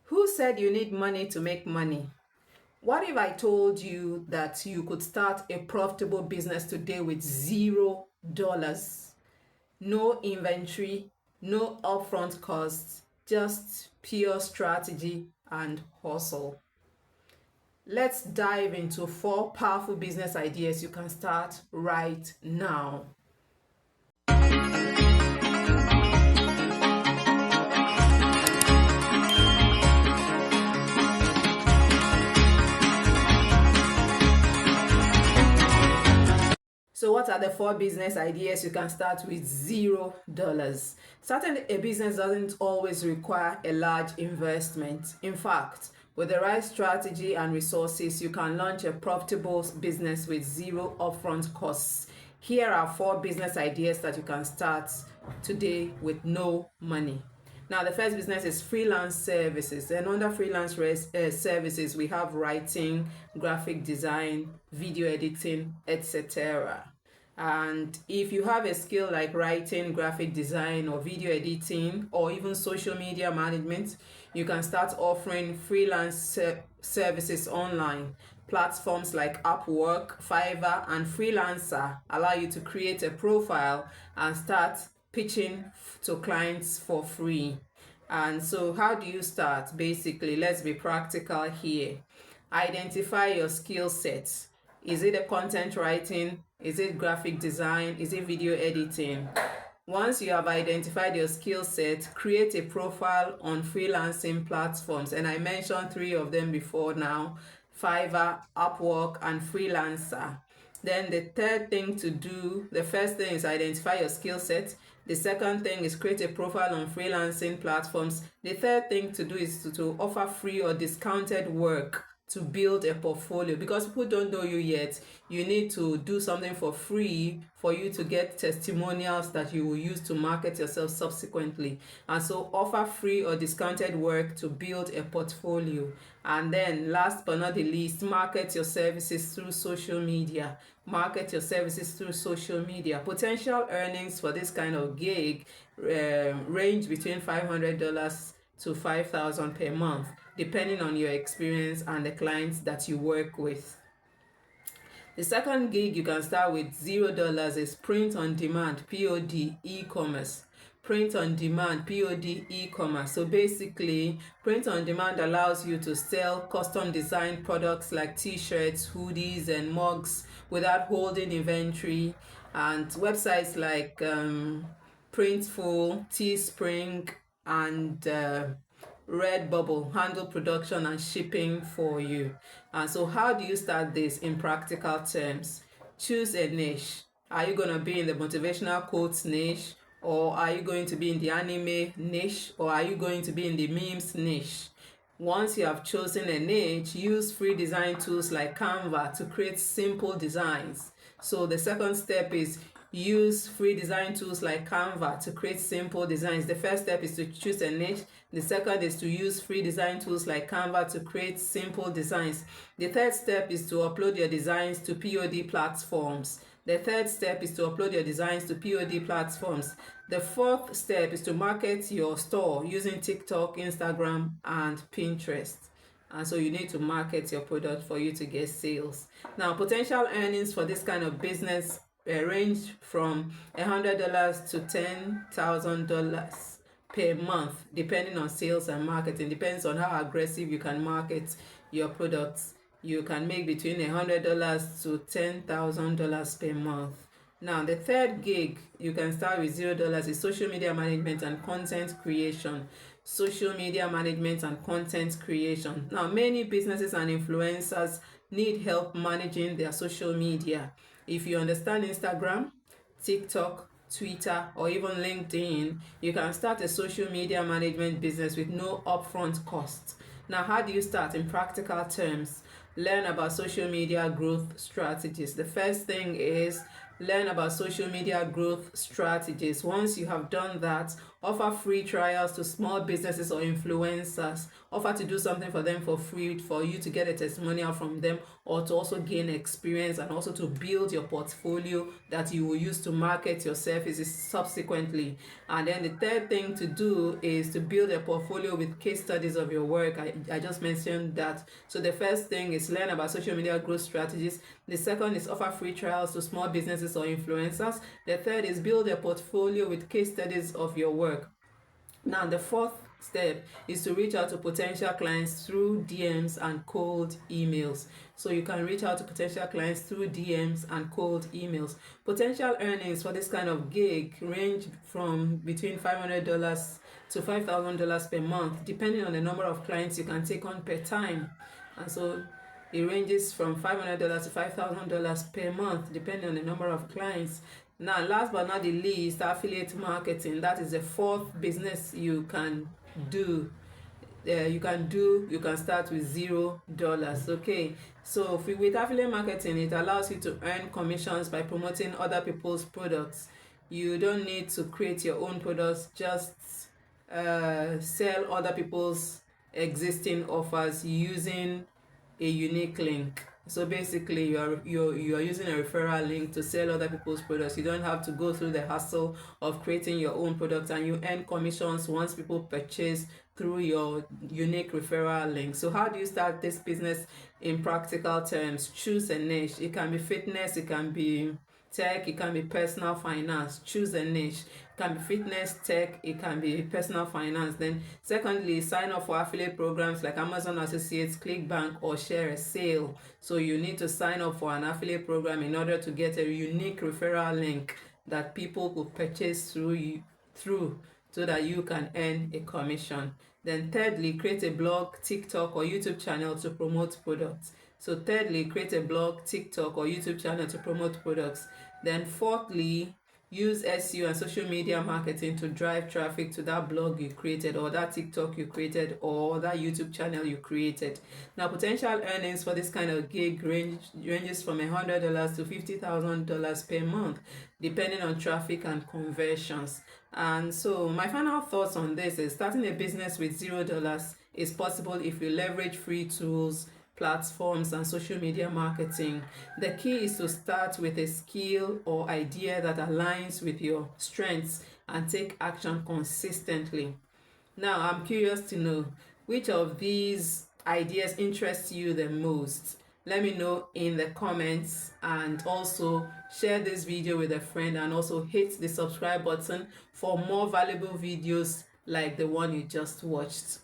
Who said you need money to make money? What if I told you that you could start a profitable business today with $0? No inventory, no upfront costs, just pure strategy and hustle. Let's dive into 4 powerful business ideas you can start right now. So what are the 4 business ideas you can start with $0? Starting a business doesn't always require a large investment. In fact, with the right strategy and resources, you can launch a profitable business with 0 upfront costs. Here are 4 business ideas that you can start today with no money. Now, the first business is freelance services. And under freelance services, we have writing, graphic design, video editing, etc. And if you have a skill like writing, graphic design, or video editing, or even social media management, you can start offering freelance services online. Platforms like Upwork, Fiverr, and Freelancer allow you to create a profile and start pitching to clients for free. And so how do you start? Basically, let's be practical here. Identify your skill sets. Is it a content writing? Is it graphic design? Is it video editing? Once you have identified your skill set, create a profile on freelancing platforms. And I mentioned 3 of them before now: Fiverr, Upwork, and Freelancer. Then the third thing to do, the first thing is identify your skill set. The second thing is create a profile on freelancing platforms. The third thing to do is to offer free or discounted work to build a portfolio, because people don't know you yet. You need to do something for free for you to get testimonials that you will use to market yourself subsequently. And so offer free or discounted work to build a portfolio. And then last but not the least, market your services through social media. Market your services through social media. Potential earnings for this kind of gig range between $500 to $5,000 per month, depending on your experience and the clients that you work with. The second gig you can start with $0 is print on demand, POD, e-commerce. Print on demand, POD, e-commerce. So basically, print on demand allows you to sell custom designed products like t-shirts, hoodies, and mugs without holding inventory. And websites like Printful, Teespring, and Redbubble handle production and shipping for you. And so how do you start this in practical terms? Choose a niche. Are you going to be in the motivational quotes niche, or are you going to be in the anime niche, or are you going to be in the memes niche? Once you have chosen a niche, use free design tools like Canva to create simple designs. So the second step is use free design tools like Canva to create simple designs. The first step is to choose a niche. The second is to use free design tools like Canva to create simple designs. The third step is to upload your designs to POD platforms. The third step is to upload your designs to POD platforms. The fourth step is to market your store using TikTok, Instagram, and Pinterest. And so you need to market your product for you to get sales. Now, potential earnings for this kind of business range from $100 to $10,000 per month, depending on sales and marketing. Depends on how aggressive you can market your products. You can make between $100 to $10,000 per month. Now, the third gig you can start with $0 is social media management and content creation. Social media management and content creation. Now, many businesses and influencers need help managing their social media. If you understand Instagram, TikTok, Twitter, or even LinkedIn, you can start a social media management business with no upfront costs. Now, how do you start in practical terms? Learn about social media growth strategies. The first thing is learn about social media growth strategies. Once you have done that, offer free trials to small businesses or influencers, offer to do something for them for free for you to get a testimonial from them, or to also gain experience and also to build your portfolio that you will use to market your services subsequently. And then the third thing to do is to build a portfolio with case studies of your work. I just mentioned that. So the first thing is learn about social media growth strategies. The second is offer free trials to small businesses or influencers. The third is build a portfolio with case studies of your work. Now, the fourth step is to reach out to potential clients through DMs and cold emails. So you can reach out to potential clients through DMs and cold emails. Potential earnings for this kind of gig range from between $500 to $5,000 per month, depending on the number of clients you can take on per time. And so it ranges from $500 to $5,000 per month, depending on the number of clients. Now, last but not the least, affiliate marketing. That is the fourth business you can do. You can start with $0. Okay, so with affiliate marketing, it allows you to earn commissions by promoting other people's products. You don't need to create your own products, just sell other people's existing offers using a unique link. So basically you're using a referral link to sell other people's products. You don't have to go through the hassle of creating your own product, and you earn commissions once people purchase through your unique referral link. So how do you start this business in practical terms? Choose a niche. It can be fitness, it can be tech, it can be personal finance. Choose a niche. It can be fitness, tech, it can be personal finance. Then secondly, sign up for affiliate programs like Amazon Associates, ClickBank, or Share a Sale. So you need to sign up for an affiliate program in order to get a unique referral link that people could purchase through so that you can earn a commission. Then thirdly, create a blog, TikTok, or YouTube channel to promote products. So thirdly, create a blog, TikTok, or YouTube channel to promote products. Then fourthly, use SEO and social media marketing to drive traffic to that blog you created, or that TikTok you created, or that YouTube channel you created. Now, potential earnings for this kind of gig ranges from $100 to $50,000 per month, depending on traffic and conversions. And so my final thoughts on this is starting a business with $0 is possible if you leverage free tools, platforms, and social media marketing. The key is to start with a skill or idea that aligns with your strengths and take action consistently. Now, I'm curious to know, which of these ideas interests you the most? Let me know in the comments, and also share this video with a friend, and also hit the subscribe button for more valuable videos like the one you just watched.